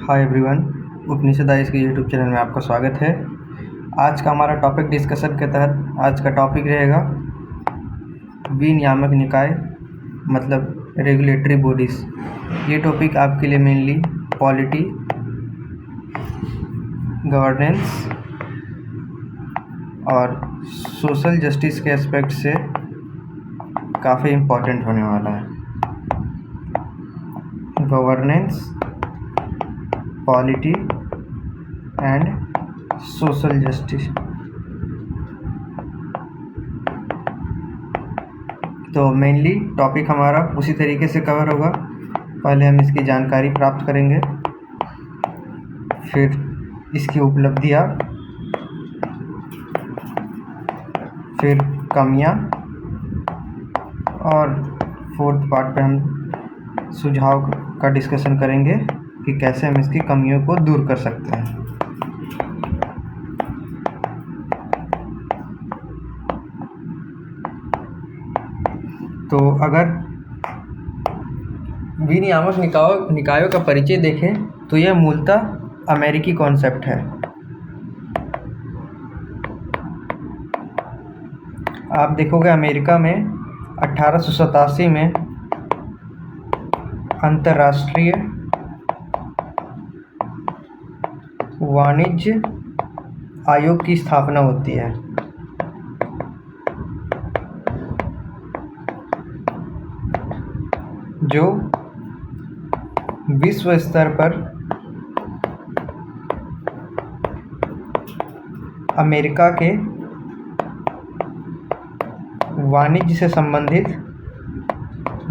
Hi everyone, उपनिषद आयुष के YouTube channel में आपका स्वागत है। आज का हमारा टॉपिक डिस्कशन के तहत आज का टॉपिक रहेगा विनियामक निकाय मतलब रेगुलेटरी बॉडीज़। ये टॉपिक आपके लिए मेनली पॉलिटी, गवर्नेंस और सोशल जस्टिस के एस्पेक्ट से काफ़ी इम्पोर्टेंट होने वाला है। Governance, polity and social justice. तो मेनली टॉपिक हमारा उसी तरीके से कवर होगा। पहले हम इसकी जानकारी प्राप्त करेंगे, फिर इसकी उपलब्धियाँ, फिर कमियाँ और फोर्थ पार्ट पे हम सुझाव का डिस्कशन करेंगे कि कैसे हम इसकी कमियों को दूर कर सकते हैं। तो अगर विनियामक निकायों का परिचय देखें तो यह मूलतः अमेरिकी कॉन्सेप्ट है। आप देखोगे अमेरिका में 1887 में अंतर्राष्ट्रीय वाणिज्य आयोग की स्थापना होती है, जो विश्व स्तर पर अमेरिका के वाणिज्य से संबंधित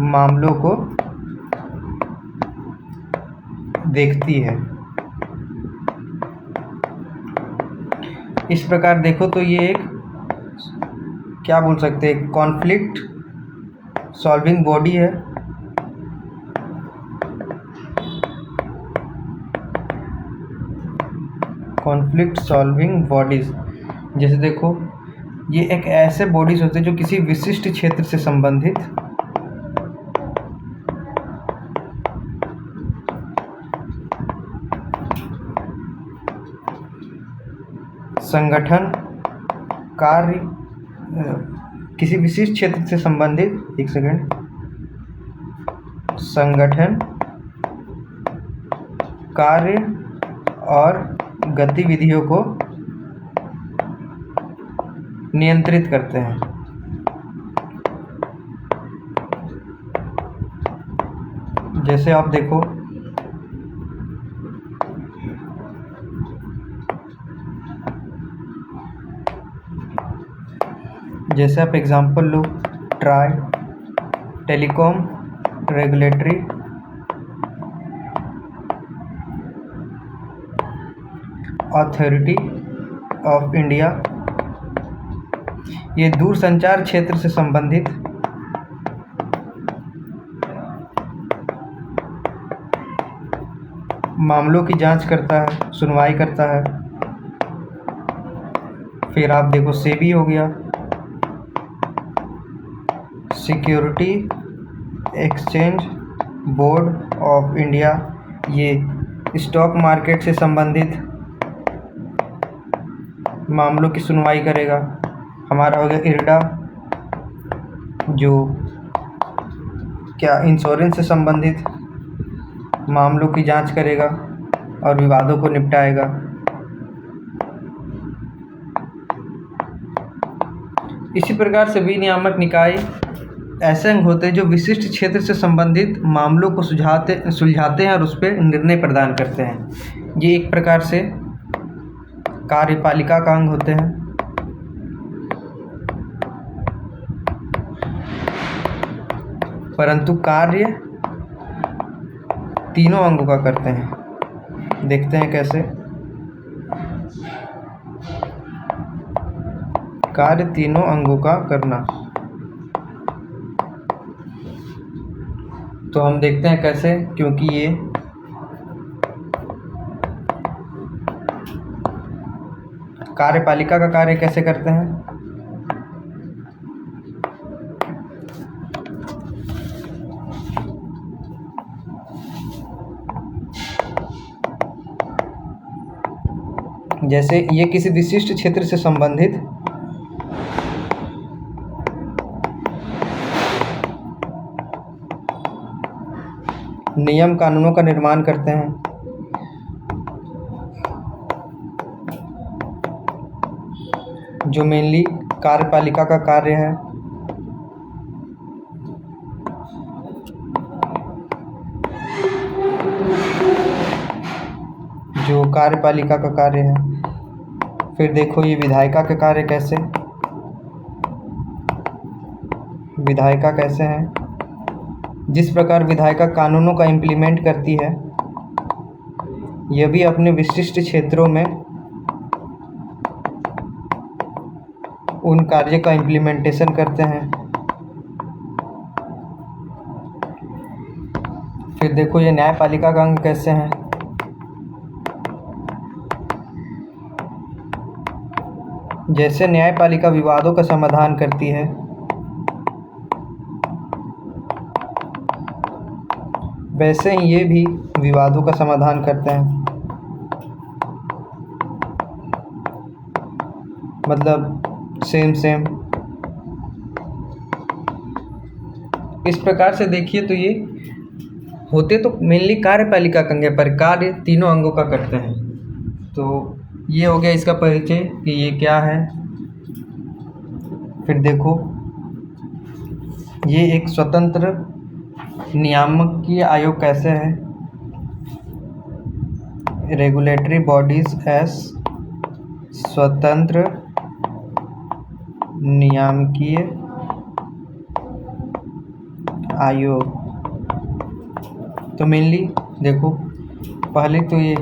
मामलों को देखती है। इस प्रकार देखो तो ये एक क्या बोल सकते हैं, कॉन्फ्लिक्ट सॉल्विंग बॉडी है। कॉन्फ्लिक्ट सॉल्विंग बॉडीज, जैसे देखो ये एक ऐसे बॉडीज होते हैं जो किसी विशिष्ट क्षेत्र से संबंधित संगठन कार्य, किसी विशिष्ट क्षेत्र से संबंधित संगठन कार्य और गतिविधियों को नियंत्रित करते हैं। जैसे आप देखो जैसे आप example low, try telecom regulatory authority of India. ये दूरसंचार क्षेत्र से संबंधित मामलों की जांच करता है, सुनवाई करता है। फिर आप देखो सेबी हो गया, security exchange board of India. ये स्टॉक मार्केट से संबंधित मामलों की सुनवाई करेगा। हमारा हो गया इरडा, जो क्या इंश्योरेंस से संबंधित मामलों की जांच करेगा और विवादों को निपटाएगा। इसी प्रकार से विनियामक निकाय ऐसे अंग होते हैं जो विशिष्ट क्षेत्र से संबंधित मामलों को सुलझाते हैं और उस पर निर्णय प्रदान करते हैं। ये एक प्रकार से कार्यपालिका का अंग होते हैं। परंतु कार्य तीनों अंगों का करते हैं। देखते हैं कैसे। कार्य तीनों अंगों का करना, तो हम देखते हैं कैसे, क्योंकि ये कार्यपालिका का कार्य कैसे करते हैं। जैसे ये किसी विशिष्ट क्षेत्र से संबंधित नियम कानूनों का निर्माण करते हैं। जो मेनली कार्यपालिका का कार्य है। जो कार्यपालिका का कार्य है। फिर देखो ये विधायिका के कार्य कैसे, विधायिका कैसे है। जिस प्रकार विधायिका कानूनों का इम्प्लीमेंट करती है, यह भी अपने विशिष्ट क्षेत्रों में उन कार्य का इम्प्लीमेंटेशन करते हैं। फिर देखो ये न्यायपालिका का अंग कैसे हैं। जैसे न्यायपालिका विवादों का समाधान करती है, वैसे ही ये भी विवादों का समाधान करते हैं। मतलब सेम। इस प्रकार से देखिए तो ये होते तो मेनली कार्यपालिका का अंग है, पर कार्य तीनों अंगों का करते हैं। तो ये हो गया इसका परिचय कि ये क्या है। फिर देखो ये एक स्वतंत्र नियामकीय आयोग कैसे है। रेगुलेटरी बॉडीज एस स्वतंत्र नियामकीय आयोग। तो मेनली देखो पहले तो ये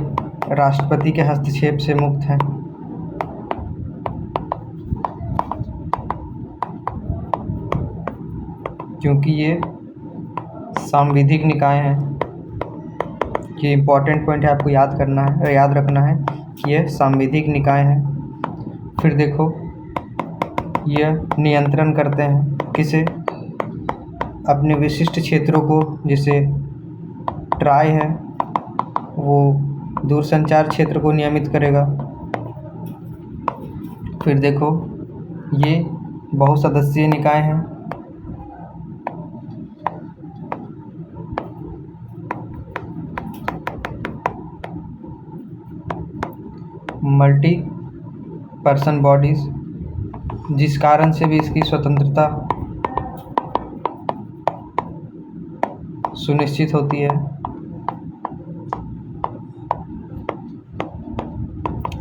राष्ट्रपति के हस्तक्षेप से मुक्त है। क्योंकि ये सांविधिक निकाय हैं। ये इम्पोर्टेंट पॉइंट है, आपको याद करना है, याद रखना है कि ये सांविधिक निकाय है। फिर देखो यह नियंत्रण करते हैं किसे, अपने विशिष्ट क्षेत्रों को। जैसे ट्राई है वो दूरसंचार क्षेत्र को नियमित करेगा। फिर देखो ये बहुसदस्यीय निकाय हैं। मल्टी पर्सन बॉडीज, जिस कारण से भी इसकी स्वतंत्रता सुनिश्चित होती है।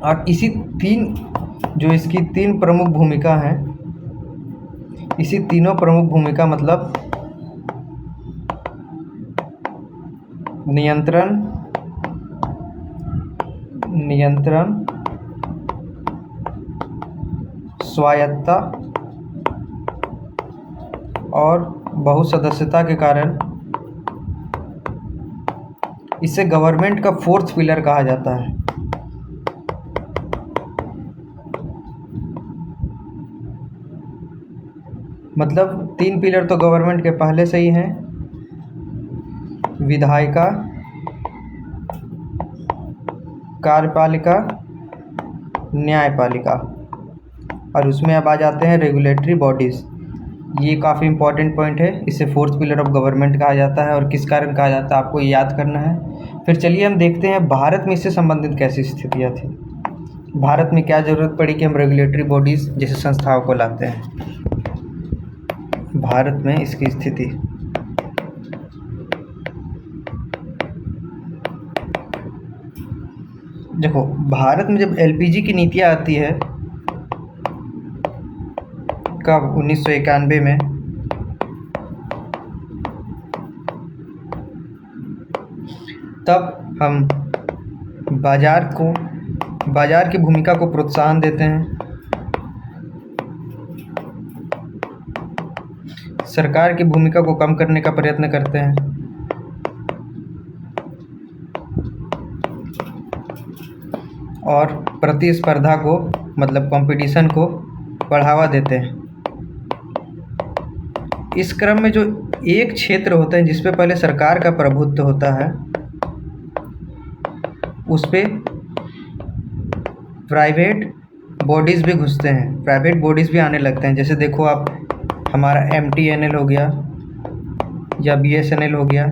और इसी इसकी तीन प्रमुख भूमिका हैं। इसी तीनों प्रमुख भूमिका मतलब नियंत्रण, स्वायत्तता और बहुसदस्यता के कारण इसे गवर्नमेंट का फोर्थ पिलर कहा जाता है। मतलब तीन पिलर तो गवर्नमेंट के पहले से ही हैं। विधायिका, कार्यपालिका, न्यायपालिका, और उसमें अब आ जाते हैं रेगुलेटरी बॉडीज़। ये काफ़ी इंपॉर्टेंट पॉइंट है। इसे फोर्थ पिलर ऑफ गवर्नमेंट कहा जाता है। और किस कारण कहा जाता है आपको ये याद करना है। फिर चलिए हम देखते हैं भारत में इससे संबंधित कैसी स्थितियाँ थी। भारत में क्या ज़रूरत पड़ी कि हम रेगुलेटरी बॉडीज़ जैसे संस्थाओं को लाते हैं। भारत में इसकी स्थिति, देखो भारत में जब एलपीजी की नीतियाँ आती है, कब 1991 में, तब हम बाजार की भूमिका को प्रोत्साहन देते हैं। सरकार की भूमिका को कम करने का प्रयत्न करते हैं। और प्रतिस्पर्धा को मतलब कंपटीशन को बढ़ावा देते हैं। इस क्रम में जो एक क्षेत्र होता है जिस पे पहले सरकार का प्रभुत्व होता है, उस पे प्राइवेट बॉडीज़ भी घुसते हैं, प्राइवेट बॉडीज़ भी आने लगते हैं। जैसे देखो आप, हमारा MTNL हो गया या BSNL हो गया।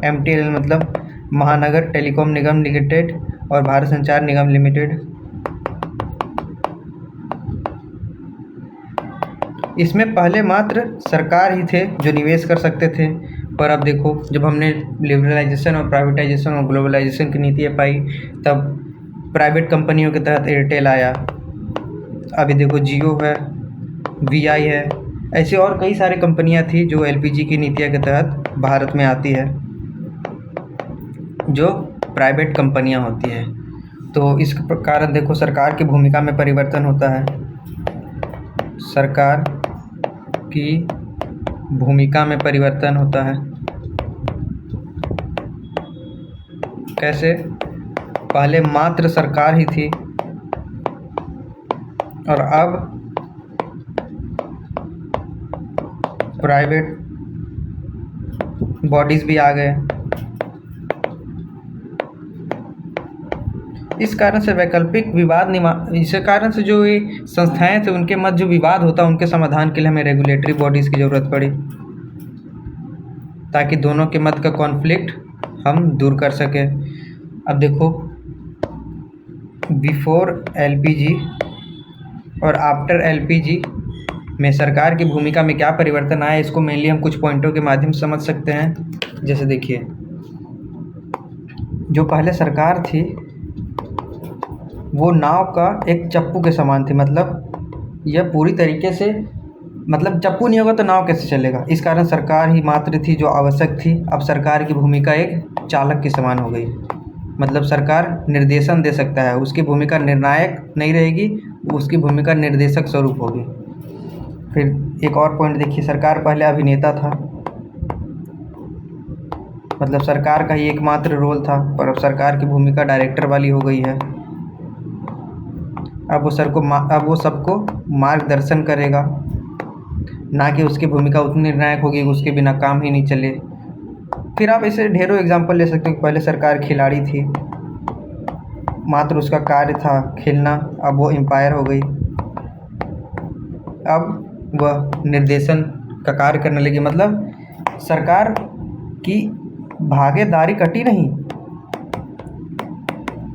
MTNL मतलब महानगर टेलीकॉम निगम लिमिटेड और भारत संचार निगम लिमिटेड। इसमें पहले मात्र सरकार ही थे जो निवेश कर सकते थे, पर अब देखो जब हमने लिबरलाइजेशन और प्राइवेटाइजेशन और ग्लोबलाइजेशन की नीति अपनाई, तब प्राइवेट कंपनियों के तहत एयरटेल आया, अभी देखो जियो है, VI है, ऐसी और कई सारी कंपनियां थी जो LPG की नीतियों के तहत भारत में आती है, जो प्राइवेट कंपनियां होती हैं। तो इस कारण देखो सरकार की भूमिका में परिवर्तन होता है। सरकार की भूमिका में परिवर्तन होता है। कैसे? पहले मात्र सरकार ही थी और अब प्राइवेट बॉडीज़ भी आ गए। इस कारण से वैकल्पिक विवाद इस कारण से जो ये संस्थाएं थे उनके मध्य जो विवाद होता उनके समाधान के लिए हमें रेगुलेटरी बॉडीज़ की ज़रूरत पड़ी, ताकि दोनों के मध्य का कॉन्फ्लिक्ट हम दूर कर सकें। अब देखो, बिफोर LPG और आफ्टर LPG में सरकार की भूमिका में क्या परिवर्तन आया, इसको मेनली हम कुछ पॉइंटों के माध्यम से समझ सकते हैं। जैसे देखिए, जो पहले सरकार थी वो नाव का एक चप्पू के समान थी, मतलब यह पूरी तरीके से, मतलब चप्पू नहीं होगा तो नाव कैसे चलेगा, इस कारण सरकार ही मात्र थी जो आवश्यक थी। अब सरकार की भूमिका एक चालक के समान हो गई, मतलब सरकार निर्देशन दे सकता है, उसकी भूमिका निर्णायक नहीं रहेगी, उसकी भूमिका निर्देशक स्वरूप होगी। फिर एक और पॉइंट देखिए, सरकार पहले अभिनेता था, मतलब सरकार का ही एकमात्र रोल था, पर अब सरकार की भूमिका डायरेक्टर वाली हो गई है। अब वो सबको मार्गदर्शन करेगा, ना कि उसकी भूमिका उतनी निर्णायक होगी उसके बिना काम ही नहीं चले। फिर आप ऐसे ढेरों एग्जाम्पल ले सकते हो कि पहले सरकार खिलाड़ी थी, मात्र उसका कार्य था खेलना, अब वो एम्पायर हो गई, अब वह निर्देशन का कार्य करने लगी, मतलब सरकार की भागीदारी कटी नहीं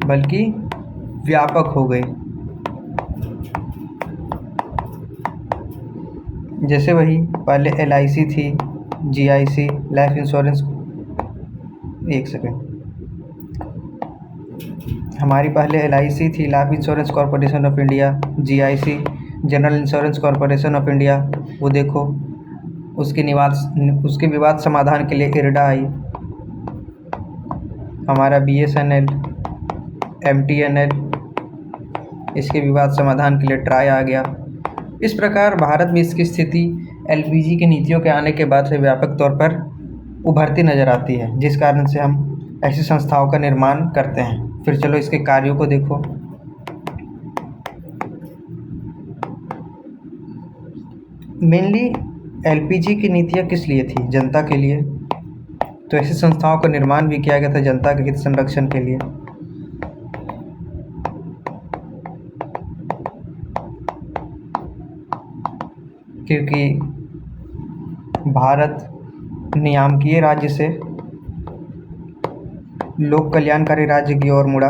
बल्कि व्यापक हो गई। जैसे वही पहले LIC थी, GIC लाइफ इंश्योरेंस, एक सेकेंड, हमारी पहले LIC थी life insurance corporation of India, GIC general insurance corporation of India, वो देखो उसके विवाद समाधान के लिए IRDA आई। हमारा BSNL, MTNL, इसके विवाद समाधान के लिए TRAI आ गया। इस प्रकार भारत में इसकी स्थिति LPG की नीतियों के आने के बाद से व्यापक तौर पर उभरती नज़र आती है, जिस कारण से हम ऐसी संस्थाओं का निर्माण करते हैं। फिर चलो इसके कार्यों को देखो। मेनली LPG की नीतियाँ किस लिए थी? जनता के लिए। तो ऐसी संस्थाओं का निर्माण भी किया गया था जनता के हित संरक्षण के लिए। क्योंकि भारत नियामकीय राज्य से लोक कल्याणकारी राज्य की ओर मुड़ा,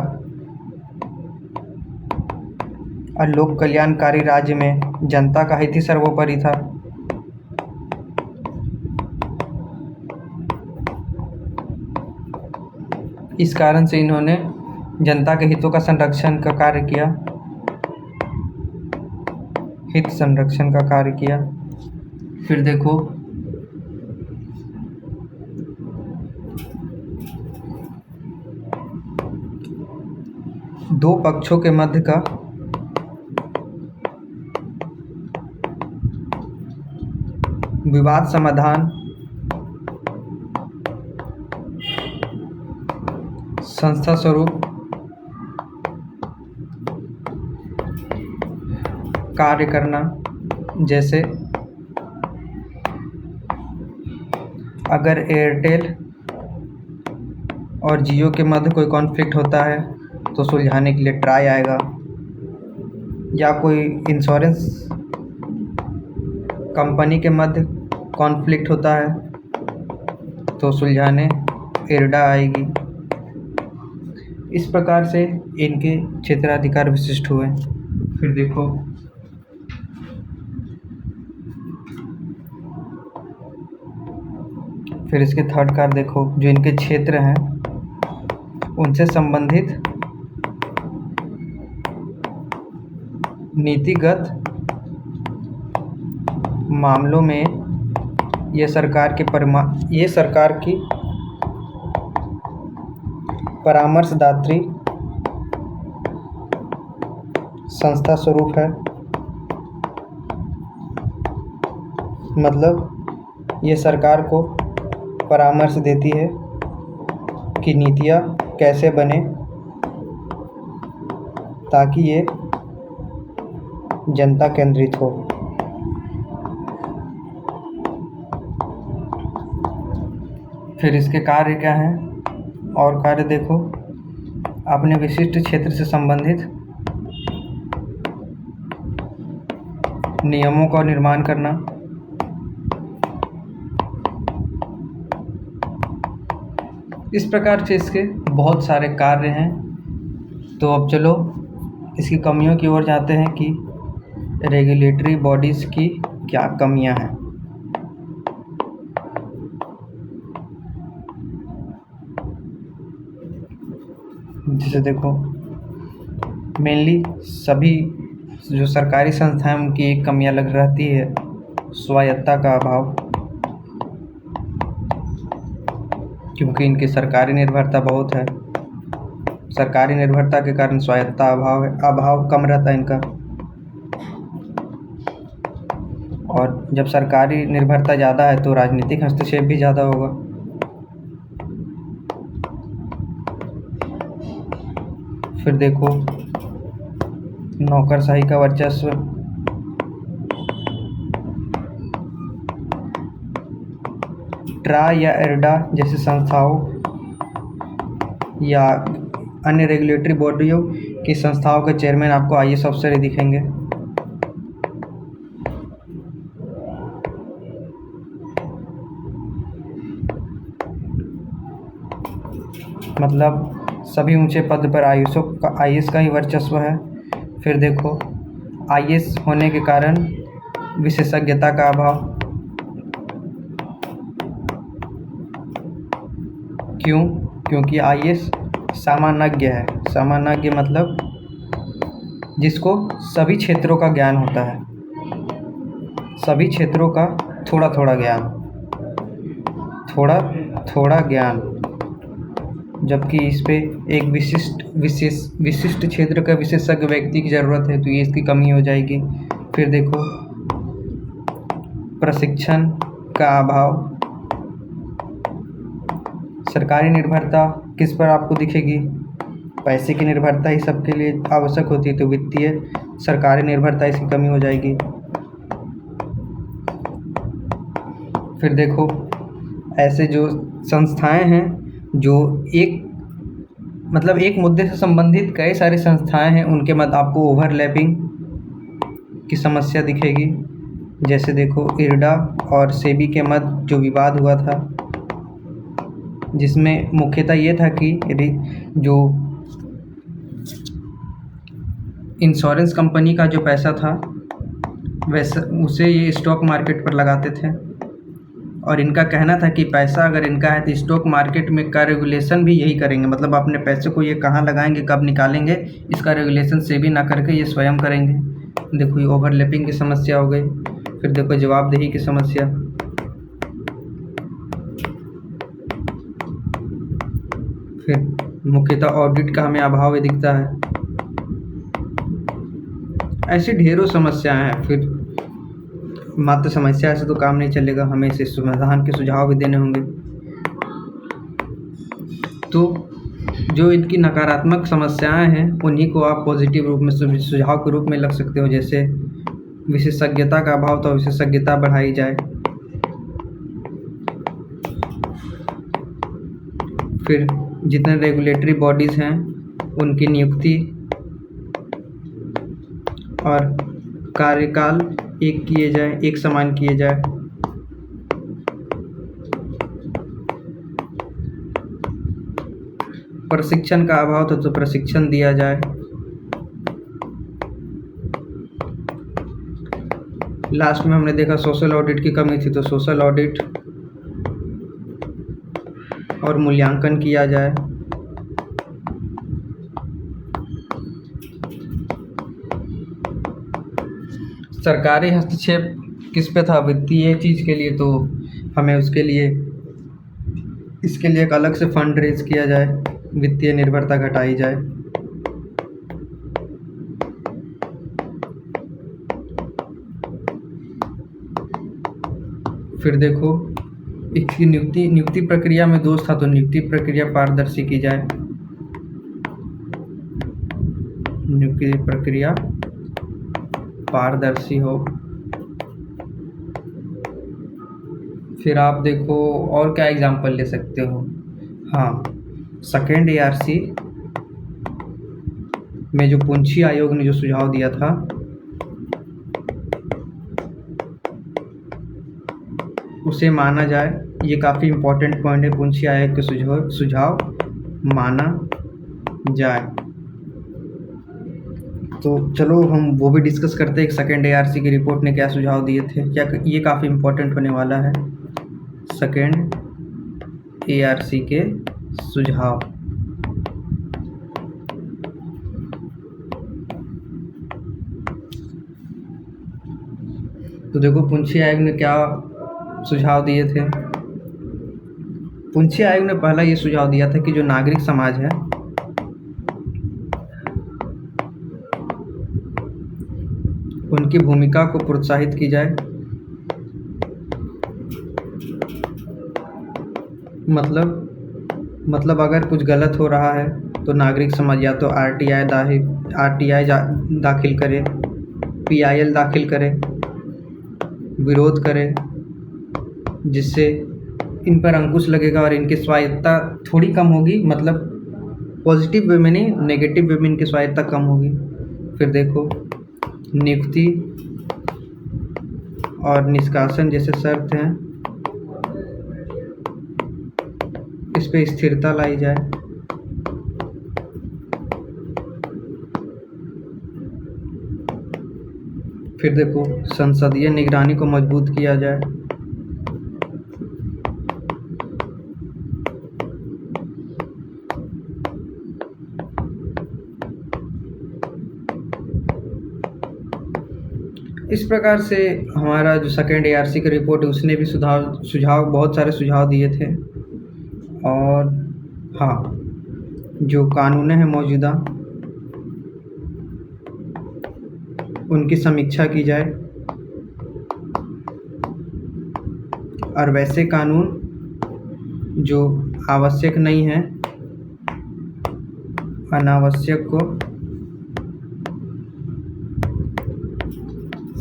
और लोक कल्याणकारी राज्य में जनता का हित ही सर्वोपरि था। इस कारण से इन्होंने जनता के हितों का संरक्षण का कार्य किया, हित संरक्षण का कार्य किया। फिर देखो, दो पक्षों के मध्य का विवाद समाधान संस्था स्वरूप कार्य करना। जैसे अगर एयरटेल और जियो के मध्य कोई कॉन्फ्लिक्ट होता है तो सुलझाने के लिए TRAI आएगा। या कोई इंश्योरेंस कंपनी के मध्य कॉन्फ्लिक्ट होता है तो सुलझाने इरडा आएगी। इस प्रकार से इनके क्षेत्राधिकार विशिष्ट हुए। फिर देखो फिर इसके थर्ड कार देखो, जो इनके क्षेत्र हैं उनसे संबंधित नीतिगत मामलों में ये सरकार की परामर्शदात्री संस्था स्वरूप है। मतलब ये सरकार को परामर्श देती है कि नीतियाँ कैसे बने ताकि ये जनता केंद्रित हो। फिर इसके कार्य क्या हैं और कार्य देखो, अपने विशिष्ट क्षेत्र से संबंधित नियमों का निर्माण करना, इस प्रकार से इसके बहुत सारे कार्य हैं। तो अब चलो इसकी कमियों की ओर जाते हैं कि रेगुलेटरी बॉडीज़ की क्या कमियां हैं। जैसे देखो, मेनली सभी जो सरकारी संस्थाएं उनकी एक कमियां लग रहती है स्वायत्तता का अभाव, क्योंकि इनकी सरकारी निर्भरता बहुत है। सरकारी निर्भरता के कारण स्वायत्तता अभाव कम रहता है इनका। और जब सरकारी निर्भरता ज़्यादा है तो राजनीतिक हस्तक्षेप भी ज़्यादा होगा। फिर देखो नौकरशाही का वर्चस्व, ट्रा या इरडा जैसी संस्थाओं या अन्य रेगुलेटरी बॉडियों की संस्थाओं के चेयरमैन आपको आईएएस अफसर ही दिखेंगे। मतलब सभी ऊंचे पद पर आईएएस का ही वर्चस्व है। फिर देखो आईएएस होने के कारण विशेषज्ञता का अभाव। क्यों? क्योंकि आईएएस सामान्यज्ञ है। सामान्यज्ञ मतलब जिसको सभी क्षेत्रों का ज्ञान होता है, सभी क्षेत्रों का थोड़ा थोड़ा ज्ञान, जबकि इस पे एक विशिष्ट क्षेत्र का विशेषज्ञ व्यक्ति की ज़रूरत है, तो ये इसकी कमी हो जाएगी। फिर देखो प्रशिक्षण का अभाव। सरकारी निर्भरता किस पर आपको दिखेगी? पैसे की निर्भरता ही सबके लिए आवश्यक होती है, तो वित्तीय सरकारी निर्भरता इसकी कमी हो जाएगी। फिर देखो ऐसे जो संस्थाएं हैं जो एक मुद्दे से संबंधित कई सारी संस्थाएं हैं, उनके मध्य आपको ओवरलैपिंग की समस्या दिखेगी। जैसे देखो इरडा और सेबी के मध्य जो विवाद हुआ था, जिसमें मुख्यतः ये था कि जो इंश्योरेंस कंपनी का जो पैसा था वैसे उसे ये स्टॉक मार्केट पर लगाते थे, और इनका कहना था कि पैसा अगर इनका है तो स्टॉक मार्केट में का रेगुलेशन भी यही करेंगे। मतलब अपने पैसे को ये कहाँ लगाएंगे, कब निकालेंगे, इसका रेगुलेशन सेबी ना करके ये स्वयं करेंगे। देखो ये ओवरलैपिंग की समस्या हो गई। फिर देखो जवाबदेही की समस्या। फिर मुख्यतः ऑडिट का हमें अभाव ही दिखता है। ऐसी ढेरों समस्याएं हैं। फिर मात्र समस्या से तो काम नहीं चलेगा, हमें इसे समाधान के सुझाव भी देने होंगे। तो जो इनकी नकारात्मक समस्याएं हैं उन्हीं को आप पॉजिटिव रूप में सुझाव के रूप में लग सकते हो। जैसे विशेषज्ञता का अभाव, तो विशेषज्ञता बढ़ाई जाए। फिर जितने रेगुलेटरी बॉडीज़ हैं उनकी नियुक्ति और कार्यकाल एक समान किए जाए। प्रशिक्षण का अभाव तो प्रशिक्षण दिया जाए। लास्ट में हमने देखा सोशल ऑडिट की कमी थी, तो सोशल ऑडिट और मूल्यांकन किया जाए। सरकारी हस्तक्षेप किस पे था? वित्तीय चीज़ के लिए, तो हमें इसके लिए एक अलग से फंड रेज किया जाए, वित्तीय निर्भरता घटाई जाए। फिर देखो, इसकी नियुक्ति प्रक्रिया में दोष था, तो नियुक्ति प्रक्रिया पारदर्शी की जाए। नियुक्ति प्रक्रिया पारदर्शी हो। फिर आप देखो और क्या एग्जाम्पल ले सकते हो। हाँ, सेकेंड ARC में जो पुंछी आयोग ने जो सुझाव दिया था, उसे माना जाए। ये काफ़ी इम्पोर्टेंट पॉइंट है, पुंछी आयोग के सुझाव माना जाए। तो चलो हम वो भी डिस्कस करते हैं कि सेकेंड ARC की रिपोर्ट ने क्या सुझाव दिए थे। क्या ये काफ़ी इम्पोर्टेंट होने वाला है, सेकेंड ARC के सुझाव। तो देखो पुंछी आयोग ने क्या सुझाव दिए थे। पुंछी आयोग ने पहला ये सुझाव दिया था कि जो नागरिक समाज है, उनकी भूमिका को प्रोत्साहित की जाए। मतलब अगर कुछ गलत हो रहा है तो नागरिक समाज या तो RTI दाखिल करे, PIL दाखिल करे, विरोध करे, जिससे इन पर अंकुश लगेगा और इनकी स्वायत्ता थोड़ी कम होगी। मतलब पॉजिटिव वे में नहीं, नेगेटिव वे में इनकी स्वायत्ता कम होगी। फिर देखो, नियुक्ति और निष्कासन जैसे शर्त हैं, इस पे स्थिरता लाई जाए। फिर देखो, संसदीय निगरानी को मजबूत किया जाए। इस प्रकार से हमारा जो सेकेंड ARC की रिपोर्ट है, उसने भी बहुत सारे सुझाव दिए थे। और हाँ, जो कानून है मौजूदा, उनकी समीक्षा की जाए और वैसे कानून जो आवश्यक नहीं है, अनावश्यक को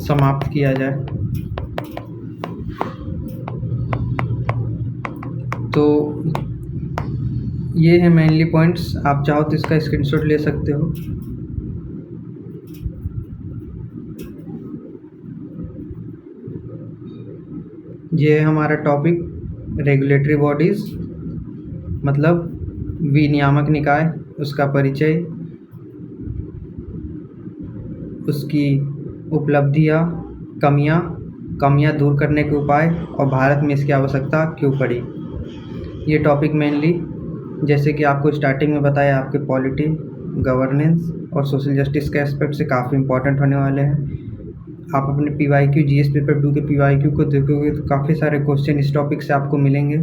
समाप्त किया जाए। तो ये है मेनली पॉइंट्स। आप चाहो तो इसका स्क्रीनशॉट ले सकते हो। ये है हमारा टॉपिक, रेगुलेटरी बॉडीज़ मतलब विनियामक निकाय, उसका परिचय, उसकी उपलब्धियाँ, कमियाँ दूर करने के उपाय और भारत में इसकी आवश्यकता क्यों पड़ी। ये टॉपिक मेनली, जैसे कि आपको स्टार्टिंग में बताया, आपके पॉलिटी, गवर्नेंस और सोशल जस्टिस के एस्पेक्ट से काफ़ी इंपॉर्टेंट होने वाले हैं। आप अपने PYQ GS पेपर 2 के PYQ को देखोगे तो काफ़ी सारे क्वेश्चन इस टॉपिक से आपको मिलेंगे।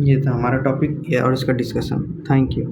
ये था हमारा टॉपिक और इसका डिस्कशन। Thank you.